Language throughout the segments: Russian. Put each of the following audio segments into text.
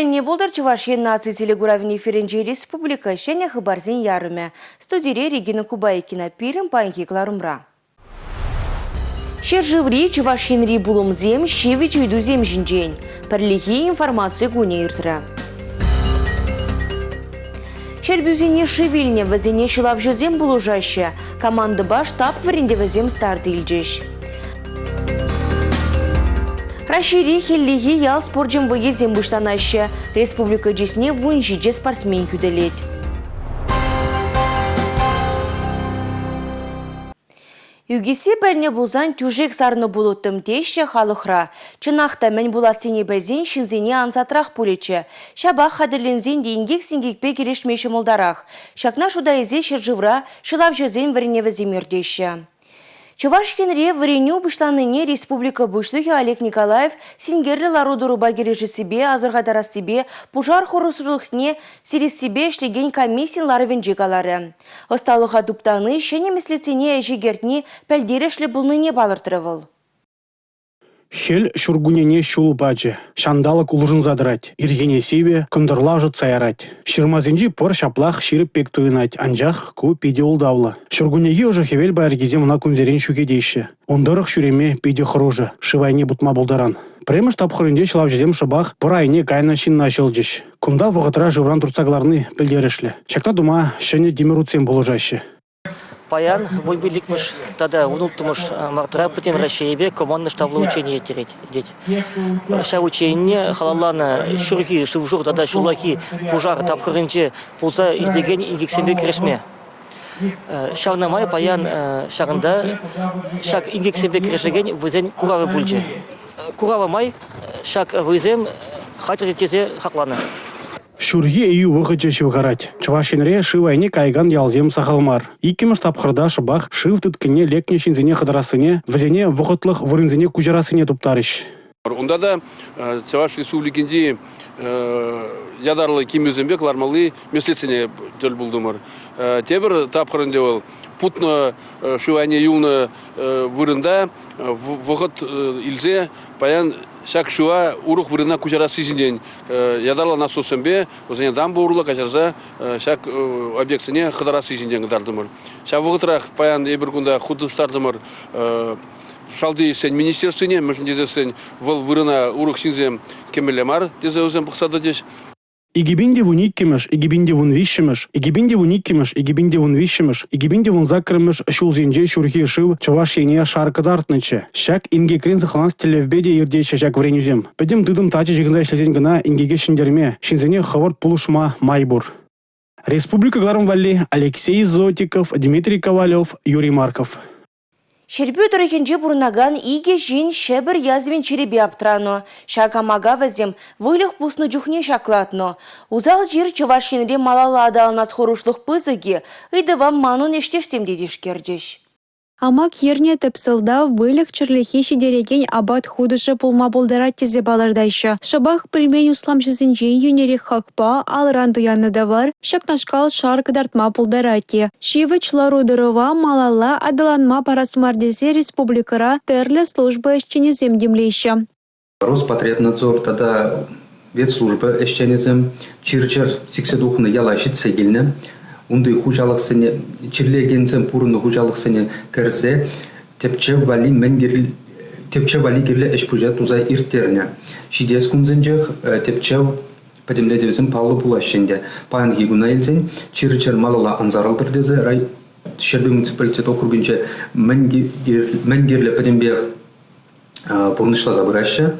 не болдар Чувашия наций телегуравни Ференджи Республика шене хабарзин ярыме. Студире Регина Кубайкина пирим паньки кларумра. Шержеври Чувашинри булумзем щевич үйдузем жинжень. Перлихи информации гуне иртра. Шербюзине шевильне вазине шилавжозем булужаще. Команда баш тап варенде вазем старт илджеш. Рашири хеллиги ял спорджем выездем буштанаще. Республика джесне вунжиже спортсмен күделет. Югиси бәлне булзан тюжек сарны булуттым теші халықра. Чынақта мен буласыне бәзен шинзене ансатрах пулече. Шабақ хадырлензен дейінгек сенгекпе керешмеші молдарақ. Шакна шуда езе шыржывра шылап жөзен вареневе земердеші. Чувашкенре вареню бушланыне республика бушлыхи Олег Николаев сингерлі ларудыру багережі себе, азырғадара себе, пужар хорусырлықне сирис себе шлеген комиссин ларывен жегалары. Осталыға дуптаны шене меслецене әжігертне пәлдерешлі бұлныне балыртырывыл. Хел шургунене шулу бачы, шандалық улжын задырать, иргене себе күндірлажы цаярать. Шырмазенжи пор шаплах ширіп пек туынать, анжақ ку пиде улдавлы. Шургунеге уже хевел байыргезе мына күнзерен шукедейші. Ондырық шүреме пиде хыружы, шывайне бұтма болдаран. Премыш тапхырынде шылап жезем шыбақ пыр айне кайна шин начал жеш. Кунда вғытыра жывран турцагларны пілдерешлі. Чакна дума шыне демируцем болужаще. Паян, бой биликмыш, тогда унуттымыш мартыра путем расширебе командный штаблы учения тереть. Ша учение халалана шурхи, шивжур, тогда шулахи, пужар, тапхырынче, пулса идеген ингексембе крешме. Шарна май паян шарында, шак ингексембе крешеген вызен куравы бульче. Курава май, шак вызем, хатер тезе хаклана. Шурге ию вғычы шивғарать. Чувашинре шивайне кайган ялзем сахалмар. Икимыш тапхырда шыбақ шив түткіне лекне шинзене қыдарасыне, візене вғытлық вырынзене күжарасыне туптарыш. Онда да Чуваш республикинде ядарлы кемезембек лармалы меслецене төл булдымыр. Тебір тапхырынде ол путны шивайне юлны вырында вғыт илзе паян шак шуа урух вырына кужарасы зинден ядала насосембе озене дамбы урула кажарза шак объектсене хыдарасы зинден гдардымыр. Ша вғытрах паян эбір күнда худыштардымыр шалды сен министерствене мәжіндезесен выл вырына урух синзем кемелемар дезе өзен бұқсады деш. Игибинде вун иккемеш, игибинде вун вишемеш, игибинде вун иккемеш, игибинде вун вишемеш, игибинде вун закрымеш шулзенже шурхи шив Чувашине шаркадартныче. Шак инге крин захланс телевбеде ирде шак вренюзем. Педем дыдым тачы жигнзай шлезен гына ингеге шиндерме, шинзене хавард пулушма майбур. Республика Глармвалли, Алексей Зотиков, Дмитрий Ковалев, Юрий Марков. Шербю дұрыхенже бұрынаган иге жин шебір язвен черебе аптырано. Шакамага вазем вылық пусны жүхне шаклатно. Узал жир Чувашинре малала адалынас хорушлық пызыге, ыдывам манун ештештем дедешкердеш. Амак ерне тепсылда вылық чырлихи шидереген абат худышы пулма болдара тезе балардайшы. Шабах пельмень услам жызынже юнерек хакпа алран туянны да var, шакнашкал шарк дартма болдарати. Шивыч ларудырова малала адаланма парасмардезе республикара терлі служба эшченезем демлейші. Роспотребнадзор тада ветслужба эшченезем чирчер сикседухны ялашит сегилне. Унды хужалықсыне, чирлегенсен пурынны хужалықсыне кірсе, тепче вали керлі эш пужа туза иртерне. Шидес күнзенжех тепче падемледевесен паулы булашшенде. Паян гигуна елзен, чирчер малала анзаралдыр дезе, рай Шербе муниципалитет округінче мәнгерлі падембех пурнышла забыраща.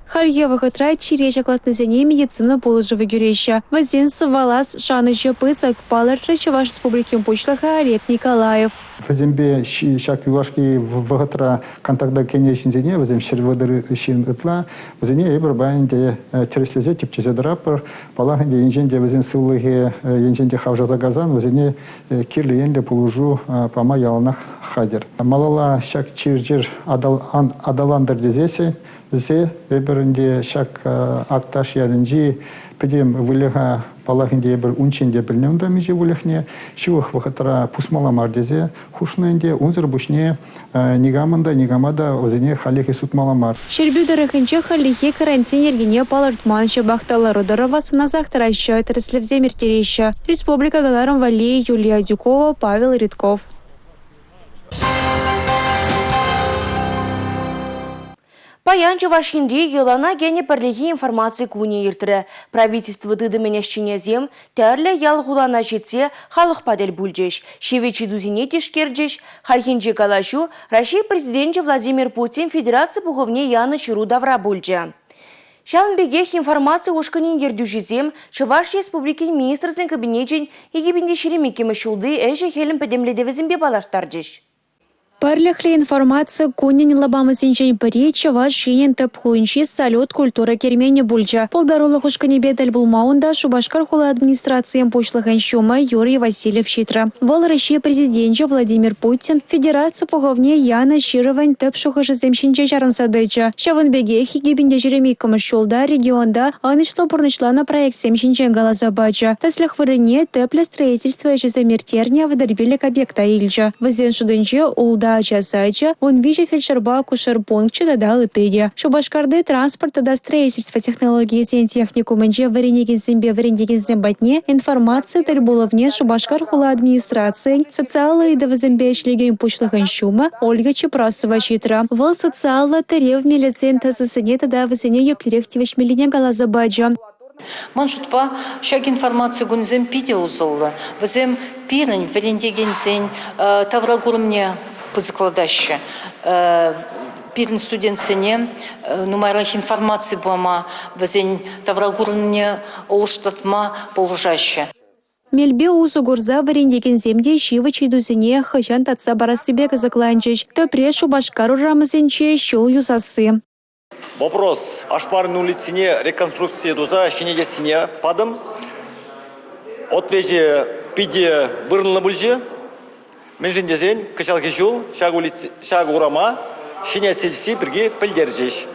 Хальева хытрай чире жаклатнызене медицина положывы гюреща. Вазен сывалас шанышы пысак палыртры Чуваш республикин почтаха Олег Николаев. Вазембе шак юлашки вғытра контактда кенешінзене, вазем шервадыры шин ытла, вазене ебір байынде терестезе типчезе драпыр, палахынде енженде вазен сылығы енженде хавжаза газан, вазене кирлі енлі пулужу пама яланах хадер. Малала шак чиржир адаландыр дезесе, зе ебірінде шак акташ ялінжи педем вылыға палахинде бір унченде білнеунда меже вулехне, шух вахатара пусмала мардезе, хушненде, унзыр бушне нигамада озене халихи сутмаламар. Шербюдерахынче халихи карантин ергене палартман шабахтала Родорова саназахтара счет реслевземер тереща. Республика Галаром Вали, Юлия Дюкова, Павел Ритков. Паян Чувашинде елана гене перлихи информации куне иртірі. Правительство дыды менящине зем, тәрлі ял хулана жетсе, халық падел бульджеш. Шевечи дузине тешкерджеш, хархинже калашу, Россия президенті Владимир Путин Федерация пуховне яны чыру давра бульджа. Шан бегех информация ушканин ердюжизем, Чуваш республикин министрзен кабинетжен егебінде шеремекемі шулды әжі хелім пәдемледевізімбе балаштарджеш. Парлехли информация кунин лабамызинчен пари Чаваш шинен тып хулынчи салют культура кермене бульджа. Полдарулы хушканебе дәл булмауында Шубашкар хулы администрациям пошлыхан шума Юрий Васильев Щитра. Вол Россия президенті Владимир Путин Федерация пуховне Яна Шировань тып шухышы земшинче жарансадыча. Шавын беге хигебінде жеремейкамы шулда регионда анышлы бурнышлана проект земшинчен галазабача. Таслях вырыне тыпле строительство жезамертерня выдарбелек объекта ильча. Вазен шудынче улда Часайча, вон вижу фельдшерба кушерпункче дадал итыдя. Шубашкарды транспорта до строительства технологии сен технику менче варенигин зембатне информация тальбуловне Шубашкар хула администрации социалы и довозембе шлигин пушлыхан шума Ольга Чепрасова Щитра. Вол социалы терев милицен тазасыне тада высыне еплерехтивеш милине галазабаджа. Маншутпа шаг информацию гунзем пиде узылы. Вызем пирень варендигензень таврагурмне позакладаще. Пирн студентсене нумайрах информации буама вазень таврагурне олштатма положаще. Мельбе узу гурза варендеген земде шива чайдузине хачан татса барасыбека закланчыч. Топре Шубашкару рамызенче щол юзасы. Вопрос. Ашпарын улицыне реконструкция дуза шинедесине падым. Отвеже пиде вырнылы бульже. Менжіндезен, качалки жол, шаг урама, шине сельси бірге пілдержеш.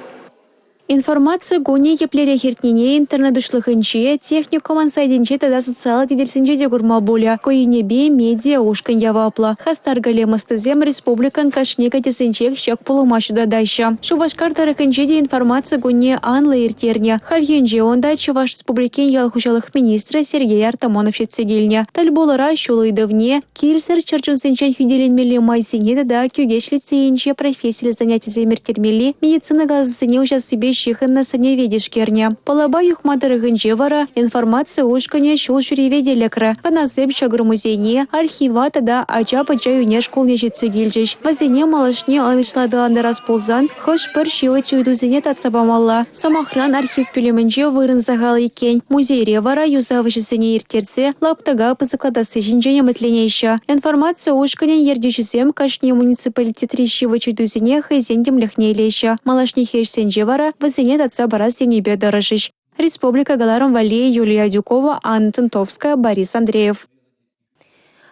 Информация гони еплере хертнине интернет ушлыхынче, техникуман сайденче тада социал диделсинче дегурма боля, коинебе медиа ушкан явапла. Хастаргале мастызем республикан кашнека десенчех щак полумашу дадаща. Шубашкар тараканче де информация гони анла иртерня. Хальенже онда Чуваш республикин ялхушалых министра Сергей Артамонов щетсегильня. Тальболара шулыйдовне, кильсер чарчунсенчен хюделенмели майсине дада кюгеш лицеенче профессия занятий земертермели, медицина газысыне ужас себе щихан на сане ведишкерня. Полаба юхматырыгынче вара информация ушкане шул жюриве лекра. Каназем шагру музейне, архива тада ача-пача юне школне жетсегильчеш. Вазене малашне анышлады расползан, хош пір шилы чуйдузене татсабамалла. Самохран архив пилеменче вырын загал икен. Музейре вара юзавышысыне иртерце, лаптага пызыкладасы жинжене мытленейша. Информация ушкане ердюшисем кашне муниципалитет рещивы чуйдузене хайзен демлехне илейша. Малашне хешсенже вара вазене татса барас денебе дорожиш. Республика Галаром Вали, Юлия Дюкова, Анна Центовская, Борис Андреев.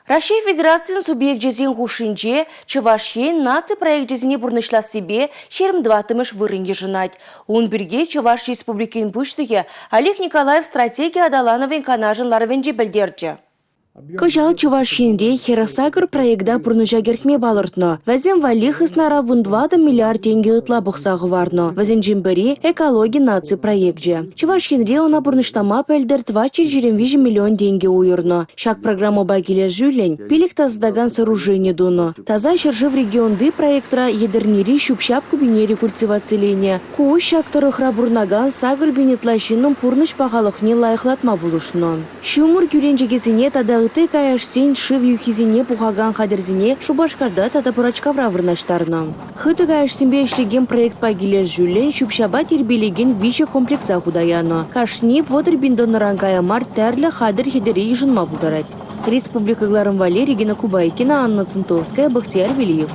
Россия Федерациян субъект жезин хушинче, Чувашье наци проект жезине бурнышла себе, шерм 2 тымыш вырынге жынать. Он бірге Чуваш республикин пуштыге Олег Николаев стратегия адалановен канажын ларвенже білдерді. Кожал Чувашинде Херасагр проекта бурныша гертме балыртно. Вазем валих ыснара вун 2 миллиард тенге ытла бұқсағы варно. Вазем жимбери экологи наци проектже. Чувашинде она бурныштама пельдер 2,4 миллион тенге уйырно. Шак программа багиле жюлень, пилик таздаган сооружение дуно. Таза шержив регионды проектра едернери щупщап кубинери культивацияления. Ку шактары храбурнаган сагр бинетлащинным пурныш пағалықне лайықлатма булышно. Шумур кюренжегезине тада Ыты каяштен шив юхизине пухаган хадерзине Шубашкарда тата пурачкавра вырнаштарна. Хыты каяштенбе ишлеген проект пагиле жюлен щупщаба тербелеген вище комплекса худаяно. Кашни водыр биндоныран каямар тәрлі хадыр хедері жынма бұлдарать. Республика Галаром Вали, Регина Кубайкина, Анна Центовская, Бахтияр Велиев.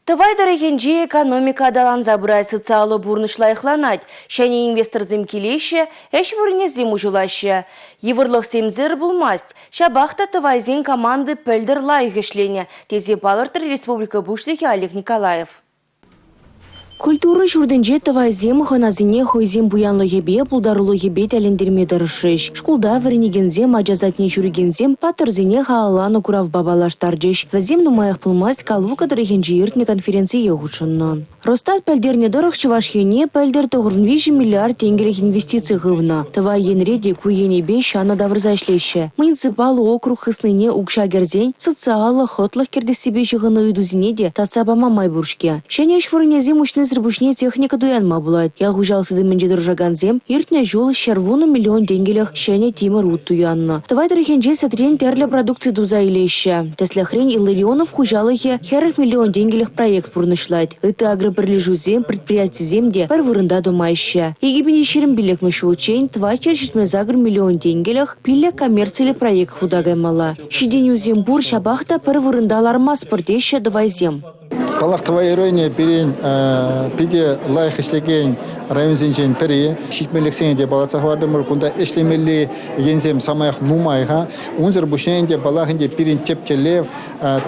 Тывай дорогенже экономика адалан забырай социалы бурнышлайықланать, шәне инвестор земкелеші, әш вырыне зему жылашы. Евырлық семзір бұлмаст, шабақта тывайзен команды пөлдір лайық ішлене, тезе балыртыр Республика Бушлихи Олег Николаев. Культура журденже тавайзем ханазине хойзем буянлыгебе пулдарулыгебе тәлендерме дырышыш. Шкулда вірінегензем ажазатне жүргензем патырзине хааланы курав бабалаштаржыш. Вазем нумаях пылмаз калука дырыхенжи иртне конференция хучынна. Ростат пәлдерне дырых Чувашхене пәлдер 9,5 миллиард теңгелек инвестиция гывна. Тавай енреде куенебе шана давырзашлеще. Муниципал округ хысныне укша герзень социалы хотлых кердесебе жығыны үйдузинеде тацабама майбуршке. Шенеш вырынезем учны зрбушне техника дуянма булат. Ялгужалсыды менже дыржаганзем иртне жол шервуны миллион теңгелек шене тимыр ут туянна. Тавай дырыхенже сатрен терле продукции дуза илеще. Теслехрен Илларионов хужалыхе херых миллион теңгелек проект пурнышлать. Это агроперлежузем предприятиземде пар вырында думайще. Егибине шерим билек мышы учень твай черчитме загр миллион теңгелек пилле коммерциялы проект худагаймала. Шиден юзембур шабахта пар вырындаларма спортеще давайзем. Палахтовая ирония перен пиде лайх иштеген район зенжен пери шитмелек сенде балацах вардымыр кунда эшлемели ензем самаях нумайха унзер бушенде балахынде перен тептелев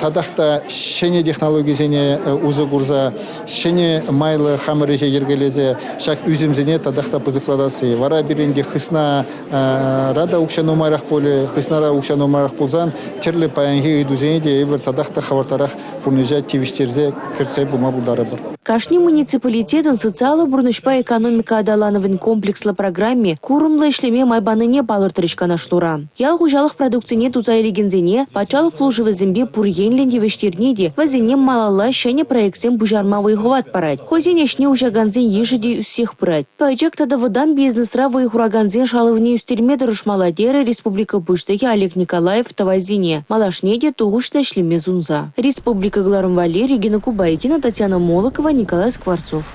тадахта шене технология зене узы гурза шене майлы хамыреже ергелезе шак үземзене тадахта пызыкладасы вара беренде хысна рада укша нумайрах поле хыснара укша нумайрах ползан терле паянге идузенде эвер тадахта хавартарах пунежа тивиштерзе кірсе бума бұлдары бар. Кашни муниципалитетін социалы бұрнышпа экономика адалановын комплекслы программе курымлы ишлеме майбаныне балыртырышкана штура. Ял хужалық продукцияне тузайлегензене пачалық плужывы зембе пургенленде вештернеде вазене малала шәне проектсен бужарма вайғыват парать. Хозен ешне ужаганзен ешеде үссех пырать. Пайчак тада водан бизнесра вайғураганзен шалывне үстерме дырышмаладері Республика Пуштеге Олег Николаев тавайзене. Малашнеде туғышта ишлеме зунза. Республика Гларым Валерий, Регина Кубайкина, Татьяна Молокова, Николай Скворцов.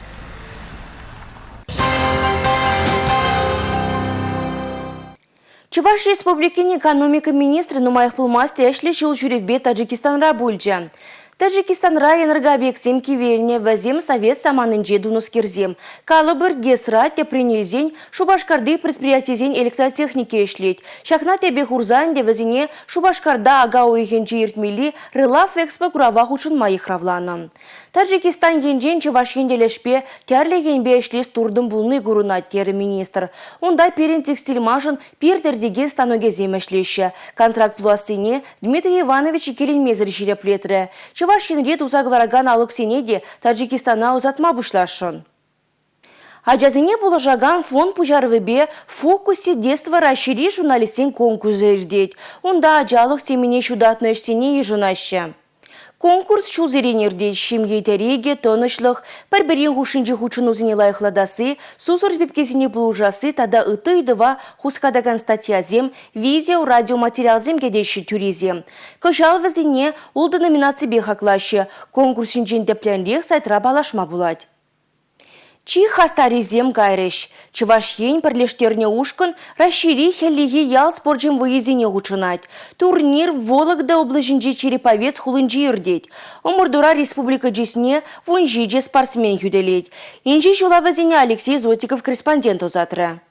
Чуваш Республикин экономика министры нумаях пылмасты эшле жыл жүревбе Таджикистанра бульджа. Таджикистанра энергообъектсем кивельне вазем совет саманынже дунускерзем. Калыбыр гесра тепренельзень Шубашкарды предприятизень электротехники эшлет. Шакна тебе хурзанде вазине Шубашкарда агау ихенчи иртмели рылав экспо куравах учын майых равлана. Таджикистан енжен Чуваш енделешпе тярлегенбе эшлес турдым булны гурунат тері министр. Онда перен текстиль машин пиртердеген станогезем эшлеші. Контракт пластыне Дмитрий Иванович келенмезір жиреплетрі. Чуваш енрет узаглараган алықсенеде Таджикистана узатма бұшлашын. Аджазине положаган фонд пужарвебе фокусе детства расшири журналистен конкурсы ирдеть. Онда аджалық семене шудатны эштене ежынаща. Конкурс шулзеренерде шимге тереге, тонышлық, пәрберен хушинжи хучын узыне лайықладасы, сусыр бепкесіне бұлужасы, тада ұты-идыва хускадаган статьязем, видео, радиоматериалзем кедеші түрезем. Кыжал вазине олды номинации бехаклашы, конкурсинжен деплянлех сайтра балашма булать. Чи хастаризем гайрыш. Чуваш ень пірлештерне ушкын расшири хеллиги ял спорджем выезине учынать. Турнир Вологда облажинже череповец хулынжи ирдеть. Омырдура республика джесне вунжиже спортсмен юделеть. Инжи жулавазине Алексей Зотиков корреспондент озатры.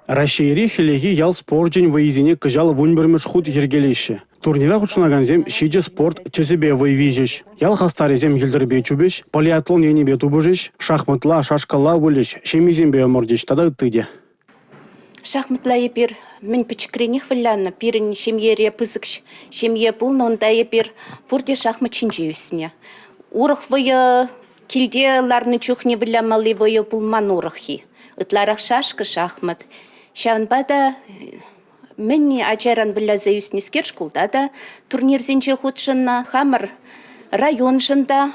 Расшири хеллиги ял спорджен выезине кыжал вунбермеш худ ергелеші. Турнира хучунаганзем шиже спорт чезебе выйвижеш. Ял хастаризем елдербе чубеш, полиатлон енебе тубужеш, шахматла, шашкала вылеш, шемизембе омордеш, тада тыде. Шахматла епер мен пичкрених вылянна, пирен шемьере пызыкш, шемье пул, но онда епер пурде шахмат чинже үсіне. Урых вые килде ларны чухне вылямалы вые пулман урыхи. Ытларах шашка шахмат. Шаванбада мен ачаран выляза үсіне скершкулда да турнир зенче худшынна хамыр район жында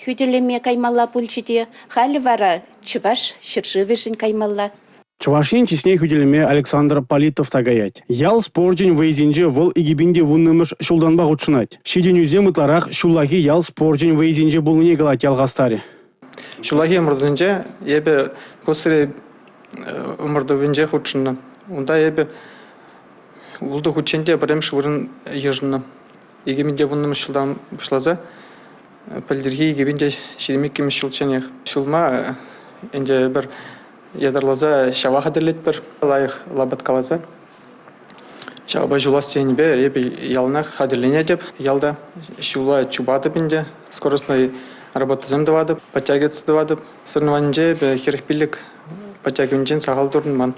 хүделеме каймалла пульчиде халі вара Чуваш шыршывышын каймалла. Чувашин чесней хүделеме Александр Политов тагаять. Ял спорджен выезинже вол игибинде вуннымыш шулданба учынать. Шиден үзем ытларах шулахи ял спорджен выезинже булыне галать ялгастаре. Шулахи мұрдынже ебе косыре мұрдывынже худшынна. Онда ебе улды худшенде бірем шывырын ежынна. Егеменде вуннымыш шулдан бұшлаза. Пәлдерге егеменде шеремек кемеш шулченех. Шулма энде бір ядарлаза шаваха дерлет бір лайық лабат калаза. Шаба жулас сенебе ебе ялнах хадерлене деп ялда шула чубады бінде скоростной работа земдевадып, подтягиваться девадып, соревнованиже херхпилик подтягиванчен сахал турдуман.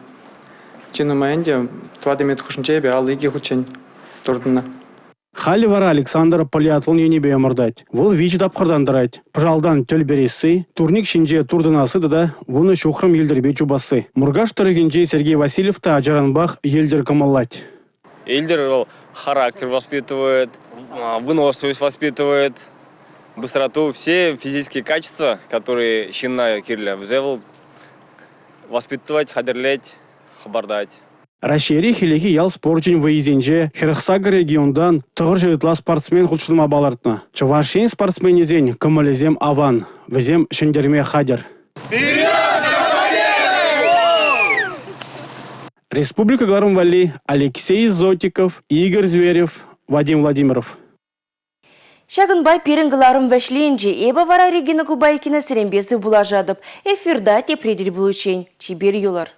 Чинумаенде твадемет хушинче ал иги хучен турдуна. Хали вара Александр полиатлон енебе омырдать. Вол вичи тапқырдандырать. Пыжалдан төл бересі, турник шинже турдынасы да вуны шухрым елдербе чубасы. Мургаш тұрыгенже Сергей Васильев та Ажаранбах елдер камаллать. Эльдер характер воспитывает, выносливость воспитывает, быстроту, все физические качества, которые щенна кирля взял, воспитывать, хадерлять, хабардать. Рашери хилеги ял спортчен выезенже Херхсага региондан тұғыр жегітла спортсмен құлшылма балартына. Чувашен спортсменезен көмілізем аван, візем шындерме хадер. Республика Гармвали, Алексей Зотиков, Игорь Зверев, Вадим Владимиров. Шагынбай перінгіларым вәшленже, эба вара Регина Кубайкина сіренбесі бұлажадып, эфирда тепредер бұл учень. Чибер юлар.